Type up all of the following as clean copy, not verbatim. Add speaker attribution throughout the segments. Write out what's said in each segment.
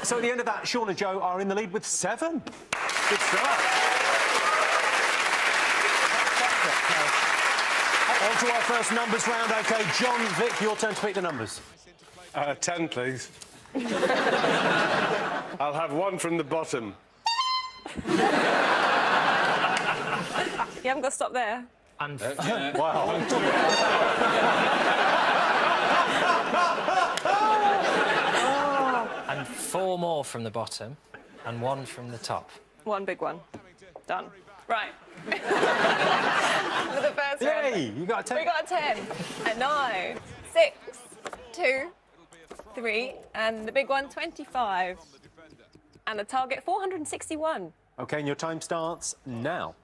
Speaker 1: So at the end of that, Sean and Joe are in the lead with 7. Good start. On to our first numbers round. OK, John, Vic, your turn to pick the numbers.
Speaker 2: 10, please. I'll have 1 from the bottom.
Speaker 3: You haven't got to stop there.
Speaker 4: And
Speaker 1: Wow.
Speaker 4: and 4 more from the bottom, and 1 from the top.
Speaker 3: 1 big one. Done. Right. For the first round.
Speaker 1: Yay, you got a 10.
Speaker 3: We got a 10. A 9. 6. 2. 3. And the big one, 25. And the target, 461.
Speaker 1: OK, and your time starts now.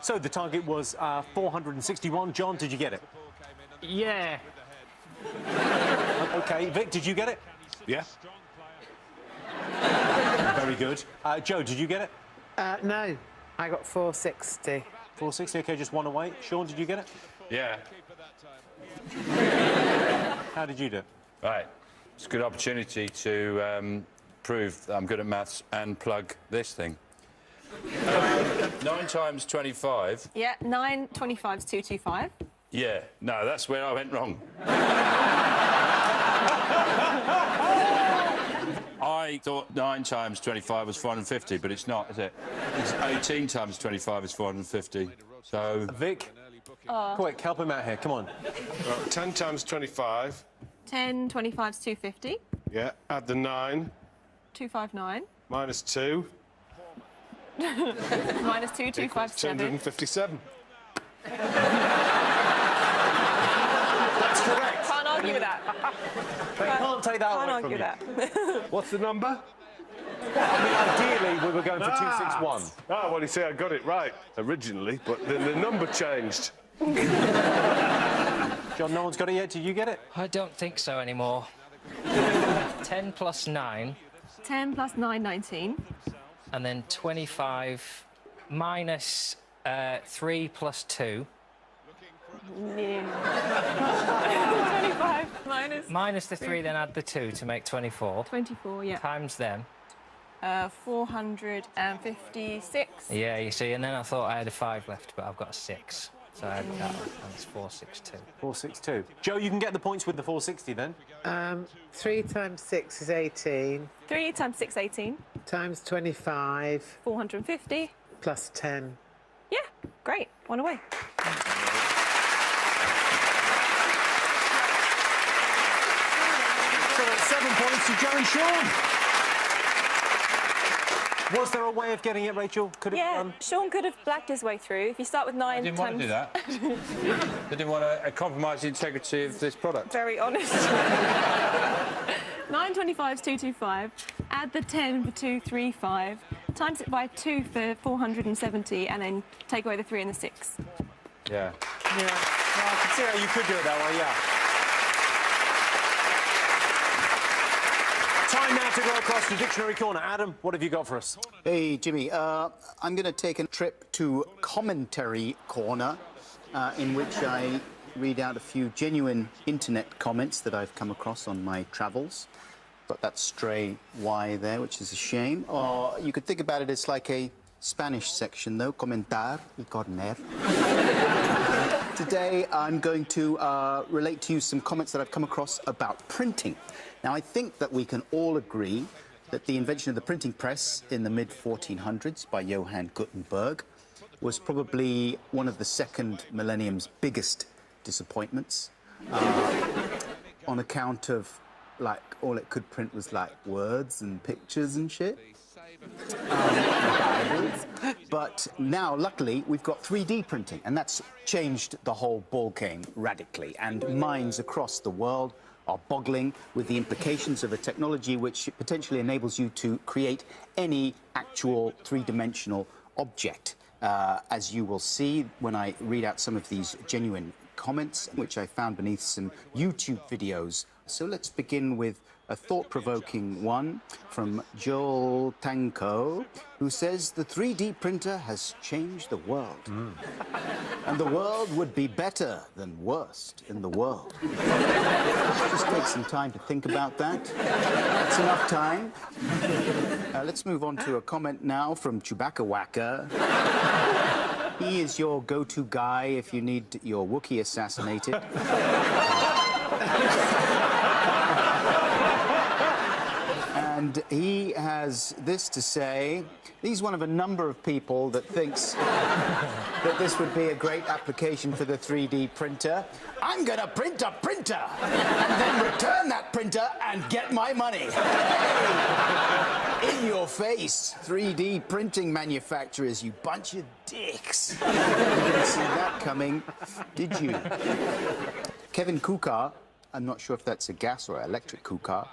Speaker 1: So the target was 461. John, did you get it?
Speaker 4: Yeah.
Speaker 1: OK, Vic, did you get it?
Speaker 2: Yeah?
Speaker 1: Very good. Joe, did you get it?
Speaker 5: No, I got 460.
Speaker 1: 460, OK, just 1 away. Sean, did you get it?
Speaker 2: Yeah.
Speaker 1: How did you do?
Speaker 6: Right. It's a good opportunity to prove that I'm good at maths and plug this thing. 9 times 25.
Speaker 3: Yeah, 9 25's 225.
Speaker 6: Yeah, no, that's where I went wrong. I thought 9 times 25 was 450, but it's not, is it? It's 18 times 25 is 450. So...
Speaker 1: Vic, quick, help him out here, come on.
Speaker 2: 10 times 25.
Speaker 3: 10 25's 250.
Speaker 2: Yeah, add the 9.
Speaker 3: 259.
Speaker 2: Minus 2.
Speaker 3: Minus 2, 257.
Speaker 2: 257.
Speaker 1: That's correct.
Speaker 3: Can't argue with that.
Speaker 1: They can't take that
Speaker 3: Can't
Speaker 1: away
Speaker 3: argue
Speaker 1: from
Speaker 3: that.
Speaker 2: What's the number?
Speaker 1: you. Ideally, we were going for 261.
Speaker 2: Ah, well, you see, I got it right originally, but then the number changed.
Speaker 1: John, no one's got it yet. Did you get it?
Speaker 4: I don't think so anymore. 10 plus 9,
Speaker 3: 10 plus 9, 19.
Speaker 4: and then 25 minus 3 plus 2.
Speaker 3: 25 minus...
Speaker 4: Minus the 3, then add the 2 to make 24.
Speaker 3: 24, yeah.
Speaker 4: Times them.
Speaker 3: 456.
Speaker 4: Yeah, you see, and then I thought I had a 5 left, but I've got a 6. So I had that, and it's 462.
Speaker 1: 462. Joe, you can get the points with the 460 then.
Speaker 5: 3 times 6 is 18.
Speaker 3: 3 times 6, 18.
Speaker 5: Times 25
Speaker 3: 450.
Speaker 5: plus 10.
Speaker 3: Yeah, great. 1 away.
Speaker 1: So that's 7 points to Joe and Sean. Was there a way of getting it, Rachel? Could it
Speaker 3: Yeah, Sean could have blacked his way through. If you start with 9
Speaker 6: I didn't want to do that. I didn't want to compromise the integrity of this product.
Speaker 3: Very honest. 9 25's 225. Add the 10 for 235. Times it by 2 for 470, and then take away the 3 and the 6.
Speaker 6: Yeah.
Speaker 1: Yeah. No, I can see how you could do it that way, yeah. Time now to go across to Dictionary Corner. Adam, what have you got for us?
Speaker 7: Hey, Jimmy. I'm going to take a trip to Commentary Corner, in which I read out a few genuine internet comments that I've come across on my travels. Got that stray Y there, which is a shame. Or you could think about it as like a Spanish section, though. Comentar y corner. Today, I'm going to relate to you some comments that I've come across about printing. Now, I think that we can all agree that the invention of the printing press in the mid-1400s by Johann Gutenberg was probably one of the second millennium's biggest disappointments on account of, like, all it could print was, like, words and pictures and shit. But now, luckily, we've got 3D printing, and that's changed the whole ball game radically. And minds across the world are boggling with the implications of a technology which potentially enables you to create any actual three-dimensional object. As you will see when I read out some of these genuine comments, which I found beneath some YouTube videos. So let's begin with a thought-provoking one from Joel Tanko, who says the 3D printer has changed the world. And the world would be better than worst in the world. Let's just take some time to think about that. That's enough time. Let's move on to a comment now from Chewbacca Whacker. He is your go-to guy if you need your Wookiee assassinated. And he has this to say. He's one of a number of people that thinks that this would be a great application for the 3D printer. I'm going to print a printer and then return that printer and get my money. In your face, 3D printing manufacturers, you bunch of dicks. You didn't see that coming, did you? Kevin Kukar, I'm not sure if that's a gas or electric Kukar.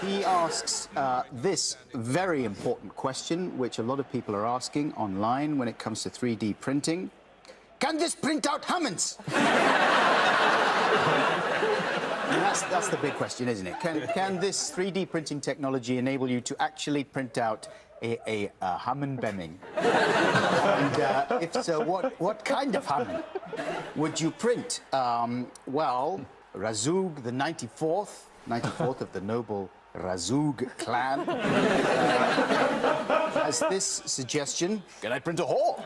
Speaker 7: He asks this very important question, which a lot of people are asking online when it comes to 3D printing. Can this print out Hammonds? That's the big question, isn't it? Can this 3D printing technology enable you to actually print out a Hammond Bemming? And if so, what kind of Hammond would you print? Well, Razug the 94th of the noble Razug clan has this suggestion. Can I print a whore?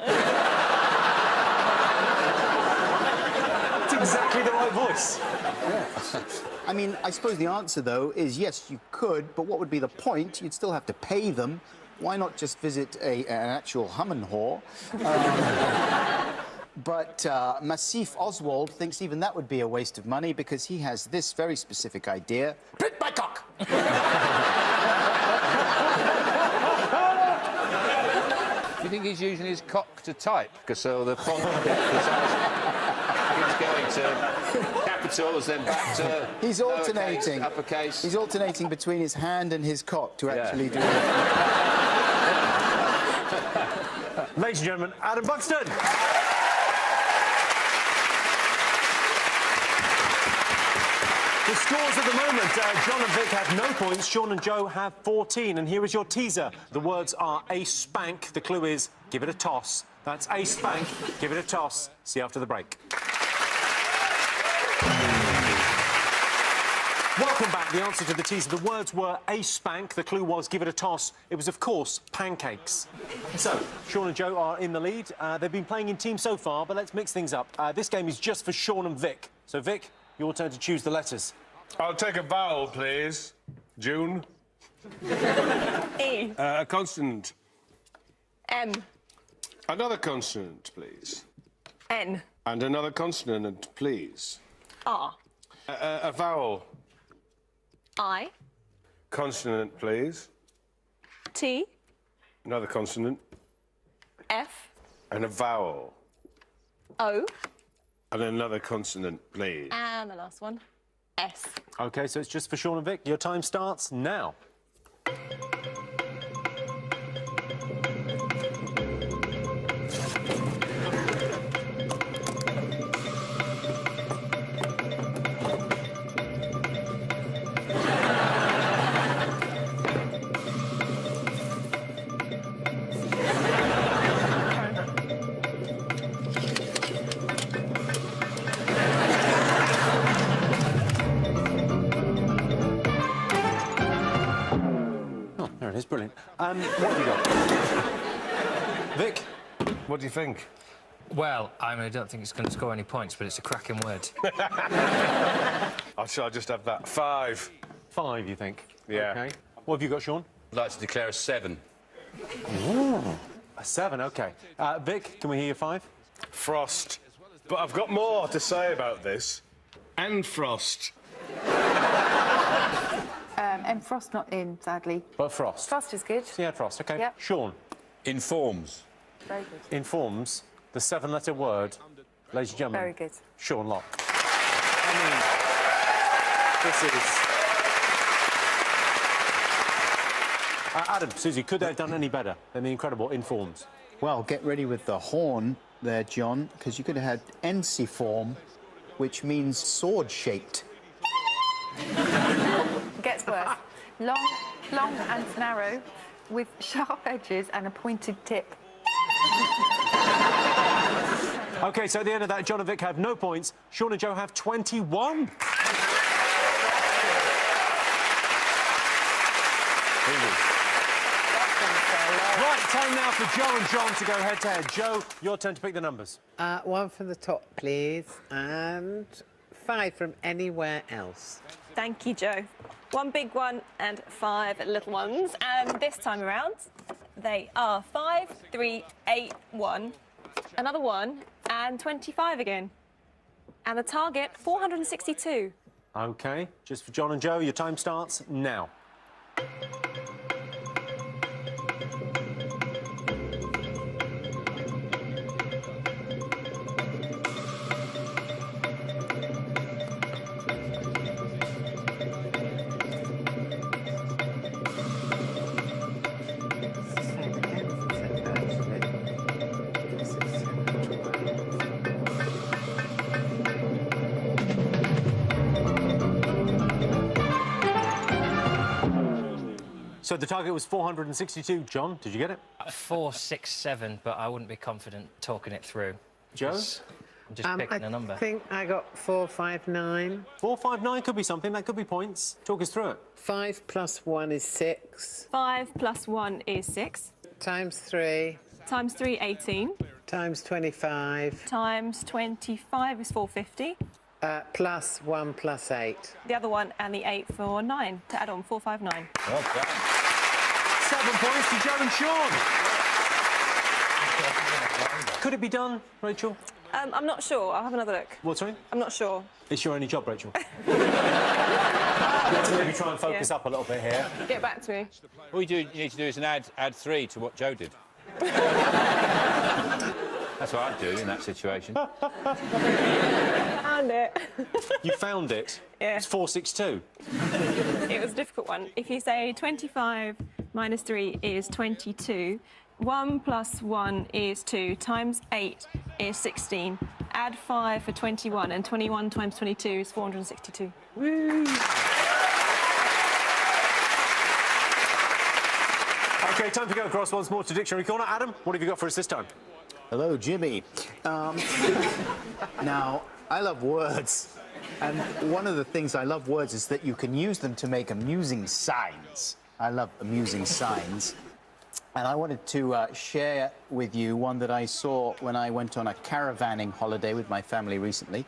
Speaker 1: It's exactly the right voice.
Speaker 7: Yeah. I mean, I suppose the answer, though, is yes, you could, but what would be the point? You'd still have to pay them. Why not just visit an actual Hammond whore? But Massif Oswald thinks even that would be a waste of money because he has this very specific idea. Print my cock!
Speaker 6: Do you think he's using his cock to type? Because so the font he's going to capitals, then back to
Speaker 7: He's alternating.
Speaker 6: Uppercase.
Speaker 7: He's alternating between his hand and his cock to actually do it.
Speaker 1: Ladies and gentlemen, Adam Buxton. The scores at the moment, John and Vic have no points, Sean and Joe have 14. And here is your teaser. The words are a spank. The clue is give it a toss. That's a spank, give it a toss. See you after the break. Welcome back. The answer to the teaser. The words were a spank. The clue was give it a toss. It was, of course, pancakes. So, Sean and Joe are in the lead. They've been playing in teams so far, but let's mix things up. This game is just for Sean and Vic. So, Vic, your turn to choose the letters.
Speaker 2: I'll take a vowel, please. June.
Speaker 3: E.
Speaker 2: A consonant.
Speaker 3: M.
Speaker 2: Another consonant, please.
Speaker 3: N.
Speaker 2: And another consonant, please.
Speaker 3: R.
Speaker 2: A vowel.
Speaker 3: I.
Speaker 2: Consonant, please.
Speaker 3: T.
Speaker 2: Another consonant.
Speaker 3: F.
Speaker 2: And a vowel.
Speaker 3: O.
Speaker 2: And another consonant, please.
Speaker 3: And the last one. S.
Speaker 1: OK, so it's just for Sean and Vic. Your time starts now. It's brilliant. What have you got? Vic?
Speaker 2: What do you think?
Speaker 4: Well, I mean, I don't think it's going to score any points, but it's a cracking word.
Speaker 2: Shall I just have that? 5.
Speaker 1: 5, you think?
Speaker 2: Yeah.
Speaker 1: OK. What have you got, Sean?
Speaker 6: I'd like to declare a 7.
Speaker 1: Ooh, a 7, OK. Vic, can we hear your 5?
Speaker 2: Frost. But I've got more to say about this. And frost.
Speaker 8: And Frost not in, sadly.
Speaker 1: But Frost.
Speaker 8: Frost is good.
Speaker 1: So you had Frost, OK.
Speaker 8: Yep.
Speaker 1: Sean?
Speaker 6: Informs.
Speaker 8: Very good.
Speaker 1: Informs the 7-letter word ladies and gentlemen.
Speaker 8: Very good.
Speaker 1: Sean Lock. I mean, this is... Adam, Susie, could they have done any better than the incredible Informs?
Speaker 7: Well, get ready with the horn there, John, because you could have had ensiform, which means sword-shaped.
Speaker 8: Gets worse. Long and narrow, with sharp edges and a pointed tip.
Speaker 1: OK, so at the end of that, John and Vic have no points. Sean and Joe have 21. Right, time now for Joe and John to go head-to-head. Joe, your turn to pick the numbers.
Speaker 5: 1 from the top, please, and 5 from anywhere else.
Speaker 3: Thank you, Joe. 1 big one and 5 little ones. And this time around, they are 5, 3, 8, 1, another 1, and 25 again. And the target, 462.
Speaker 1: OK, just for John and Joe, your time starts now. So the target was 462. John, did you get it?
Speaker 4: 467, but I wouldn't be confident talking it through.
Speaker 1: Joe?
Speaker 4: I'm just picking a number.
Speaker 5: I think I got 459.
Speaker 1: 459 could be something. That could be points. Talk us through it.
Speaker 5: 5 plus 1 is 6.
Speaker 3: 5 plus 1 is 6.
Speaker 5: Times 3.
Speaker 3: Times 3, 18.
Speaker 5: Times 25.
Speaker 3: Times 25 is 450.
Speaker 5: Plus 1 plus 8.
Speaker 3: The other one and the 8 for 9 to add on, 459.
Speaker 6: Well done.
Speaker 1: 7 points to Joe and Sean. Could it be done, Rachel?
Speaker 3: I'm not sure. I'll have another look.
Speaker 1: What, sorry?
Speaker 3: I'm not sure.
Speaker 1: It's your only job, Rachel. Maybe try and focus up a little bit here.
Speaker 3: Get back to me.
Speaker 6: All you need to do is add 3 to what Joe did. That's what I'd do in that situation.
Speaker 3: Found it.
Speaker 1: You found it?
Speaker 3: Yeah.
Speaker 1: It's 462.
Speaker 3: It was a difficult one. If you say 25 minus 3 is 22, 1 plus 1 is 2, times 8 is 16, add 5 for 21, and 21 times 22 is 462.
Speaker 1: Woo! OK, time to go across once more to Dictionary Corner. Adam, what have you got for us this time?
Speaker 7: Hello, Jimmy. Now, I love words. And one of the things I love words is that you can use them to make amusing signs. I love amusing signs. And I wanted to share with you one that I saw when I went on a caravanning holiday with my family recently.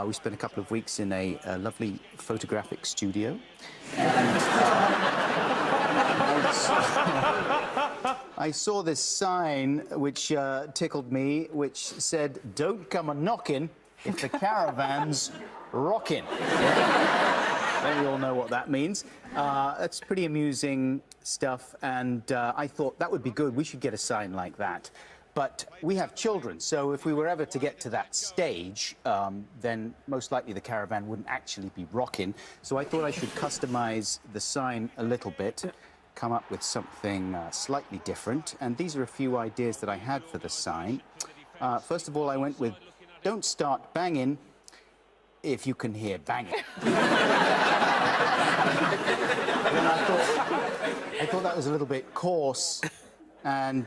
Speaker 7: We spent a couple of weeks in a lovely photographic studio. I saw this sign which tickled me, which said, "Don't come a-knockin' if the caravan's rockin'." Don't we all know what that means? That's pretty amusing stuff, and I thought that would be good. We should get a sign like that. But we have children, so if we were ever to get to that stage, then most likely the caravan wouldn't actually be rocking. So I thought I should customize the sign a little bit, come up with something slightly different. And these are a few ideas that I had for the sign. First of all, I went with, "Don't start banging if you can hear banging." Then I thought that was a little bit coarse and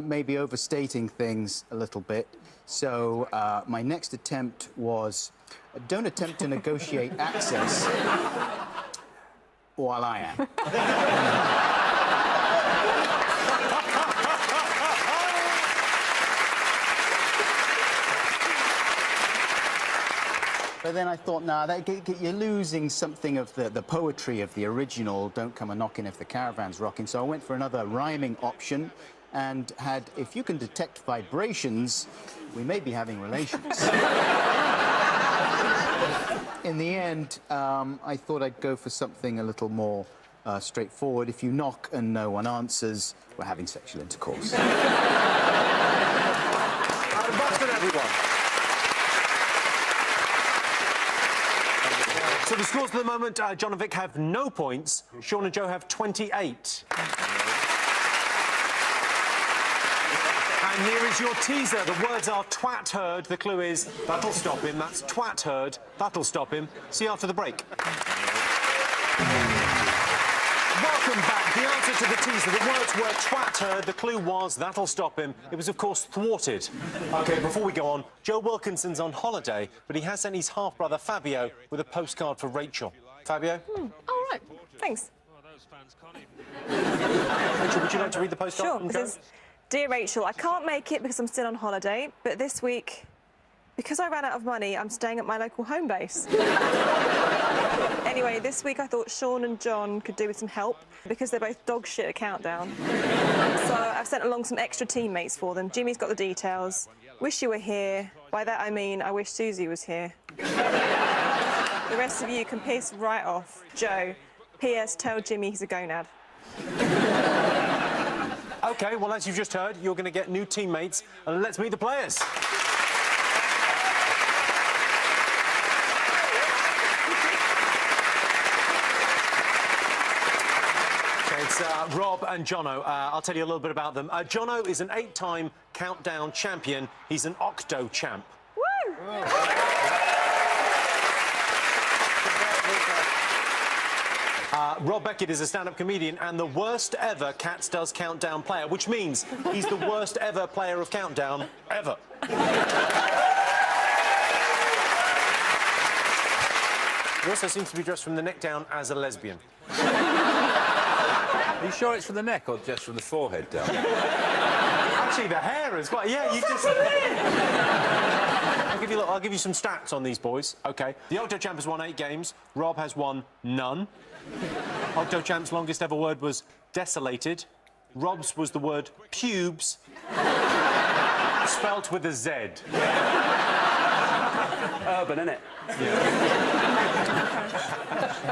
Speaker 7: maybe overstating things a little bit. So my next attempt was, "Don't attempt to negotiate access while I am." But then I thought, nah, you're losing something of the poetry of the original, "Don't come a-knockin' if the caravan's rocking." So I went for another rhyming option and had, "If you can detect vibrations, we may be having relations." In the end, I thought I'd go for something a little more straightforward. "If you knock and no one answers, we're having sexual intercourse."
Speaker 1: Adam Buxton, everyone. So the scores at the moment, John and Vic have no points. Sean and Joe have 28. And here is your teaser. The words are twat heard. The clue is that'll stop him. That's twat heard. That'll stop him. See you after the break. Welcome back. The answer to the teaser. The words were twat heard. The clue was that'll stop him. It was, of course, thwarted. OK, before we go on, Joe Wilkinson's on holiday, but he has sent his half-brother Fabio with a postcard for Rachel. Fabio?
Speaker 3: All right. Thanks.
Speaker 1: Rachel, would you like to read the postcard?
Speaker 3: Sure. It says, Dear Rachel, I can't make it because I'm still on holiday, but this week, because I ran out of money, I'm staying at my local home base. Anyway, this week I thought Sean and John could do with some help because they're both dog shit at Countdown. So I've sent along some extra teammates for them. Jimmy's got the details. Wish you were here. By that I mean I wish Susie was here. The rest of you can piss right off. Joe, P.S. tell Jimmy he's a gonad.
Speaker 1: OK, well, as you've just heard, you're going to get new teammates. And let's meet the players. It's Rob and Jono. I'll tell you a little bit about them. Jono is an 8-time Countdown champion. He's an Octo champ.
Speaker 3: Woo!
Speaker 1: Rob Beckett is a stand-up comedian and the worst ever Cats Does Countdown player, which means he's the worst ever player of Countdown ever. He also seems to be dressed from the neck down as a lesbian.
Speaker 6: Are you sure it's from the neck or just from the forehead down?
Speaker 1: Actually, the hair is quite... Yeah, you just... I'll give you some stats on these boys. OK. The Octo Champ has won 8 games. Rob has won none. Octo Champ's longest ever word was desolated. Rob's was the word pubes, spelt with a Z.
Speaker 9: Urban, innit?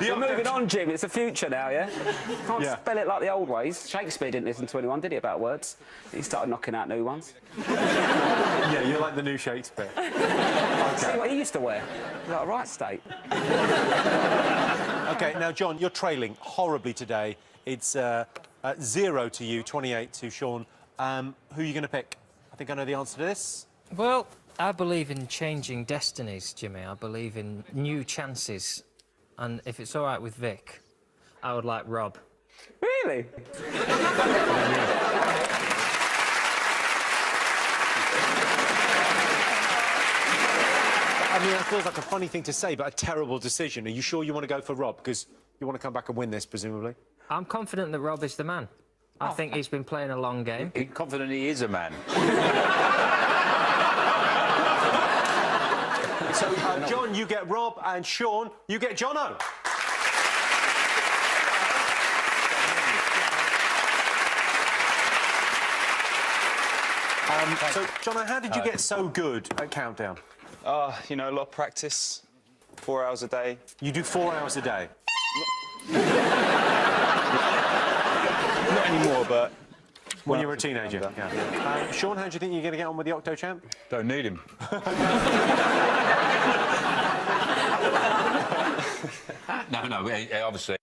Speaker 9: You're moving on, Jim. It's the future now, yeah? Can't spell it like the old ways. Shakespeare didn't listen to anyone, did he, about words? He started knocking out new ones.
Speaker 1: Yeah, you're like the new Shakespeare.
Speaker 9: See what he used to wear? Like a right state.
Speaker 1: OK, now, John, you're trailing horribly today. It's 0 to you, 28 to Sean. Who are you going to pick? I think I know the answer to this.
Speaker 4: Well, I believe in changing destinies, Jimmy. I believe in new chances. And if it's all right with Vic, I would like Rob.
Speaker 9: Really?
Speaker 1: I mean, that feels like a funny thing to say, but a terrible decision. Are you sure you want to go for Rob? Because you want to come back and win this, presumably.
Speaker 4: I'm confident that Rob is the man. I think he's been playing a long game.
Speaker 6: I'm confident he is a man.
Speaker 1: So, John, you get Rob, and Sean, you get Jono. So, Jono, how did you get so good at Countdown?
Speaker 10: You know, a lot of practice, 4 hours a day.
Speaker 1: You do 4 hours a day?
Speaker 10: Not anymore, but...
Speaker 1: When you were a teenager, yeah. Sean, how do you think you're going to get on with the Octo Champ?
Speaker 6: Don't need him. No, obviously.